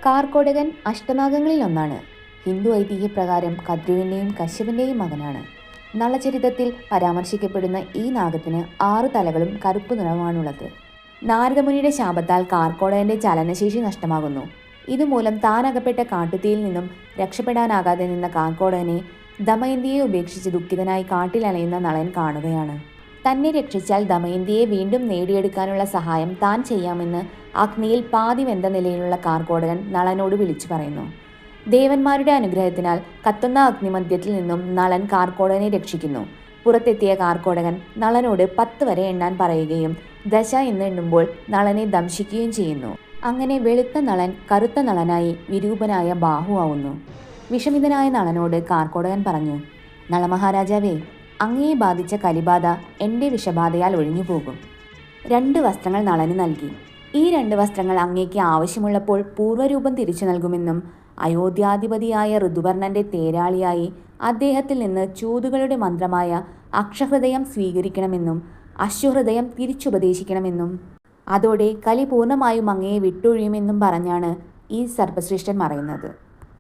കാർക്കോടകൻ അഷ്ടനാഗങ്ങളിൽ ഒന്നാണ്. ഹിന്ദു ഐതിഹ്യപ്രകാരം കദ്രുവിൻ്റെയും കശ്യപൻ്റെയും മകനാണ്. നളചരിതത്തിൽ പരാമർശിക്കപ്പെടുന്ന ഈ നാഗത്തിന് 6 തലകളും കറുപ്പ് നിറമാണുള്ളത്. നാരദമുനിയുടെ ശാപത്താൽ കാർക്കോടകന്റെ ചലനശേഷി നഷ്ടമാകുന്നു. ഇതുമൂലം താൻ അകപ്പെട്ട കാട്ടുതീയിൽ നിന്നും രക്ഷപ്പെടാനാകാതെ നിന്ന കാർക്കോടകനെ ദമയന്തിയെ ഉപേക്ഷിച്ച് ദുഃഖിതനായി കാട്ടിലലയുന്ന നളൻ കാണുകയാണ്. തന്നെ രക്ഷിച്ചാൽ ദമയന്തിയെ വീണ്ടും നേടിയെടുക്കാനുള്ള സഹായം താൻ ചെയ്യാമെന്ന് അഗ്നിയിൽ പാതി വെന്ത നിലയിലുള്ള കാർക്കോടകൻ നളനോട് വിളിച്ചു പറയുന്നു. ദേവന്മാരുടെ അനുഗ്രഹത്തിനാൽ കത്തുന്ന അഗ്നിമധ്യത്തിൽ നിന്നും നളൻ കാർക്കോടകനെ രക്ഷിക്കുന്നു. പുറത്തെത്തിയ കാർക്കോടകൻ നളനോട് 10 വരെ എണ്ണാൻ പറയുകയും ദശ എന്ന് എണ്ണുമ്പോൾ നളനെ ദംശിക്കുകയും ചെയ്യുന്നു. അങ്ങനെ വെളുത്ത നളൻ കറുത്ത നളനായി വിരൂപനായ ബാഹുവാവുന്നു. വിഷമിതനായ നളനോട് കാർക്കോടകൻ പറഞ്ഞു, നളമഹാരാജാവേ, അങ്ങയെ ബാധിച്ച കലിബാധ എൻ്റെ വിഷബാധയാൽ ഒഴിഞ്ഞു പോകും. 2 വസ്ത്രങ്ങൾ നളന് നൽകി. ഈ 2 വസ്ത്രങ്ങൾ അങ്ങേക്ക് ആവശ്യമുള്ളപ്പോൾ പൂർവ്വരൂപം തിരിച്ചു നൽകുമെന്നും അയോധ്യാധിപതിയായ ഋതുപർണന്റെ തേരാളിയായി അദ്ദേഹത്തിൽ നിന്ന് ചൂതുകളുടെ മന്ത്രമായ അക്ഷഹൃദയം സ്വീകരിക്കണമെന്നും അശ്വഹൃദയം തിരിച്ചുപദേശിക്കണമെന്നും അതോടെ കലി പൂർണ്ണമായും അങ്ങയെ വിട്ടൊഴിയുമെന്നും പറഞ്ഞാണ് ഈ സർപ്പശ്രേഷ്ഠൻ പറയുന്നത്.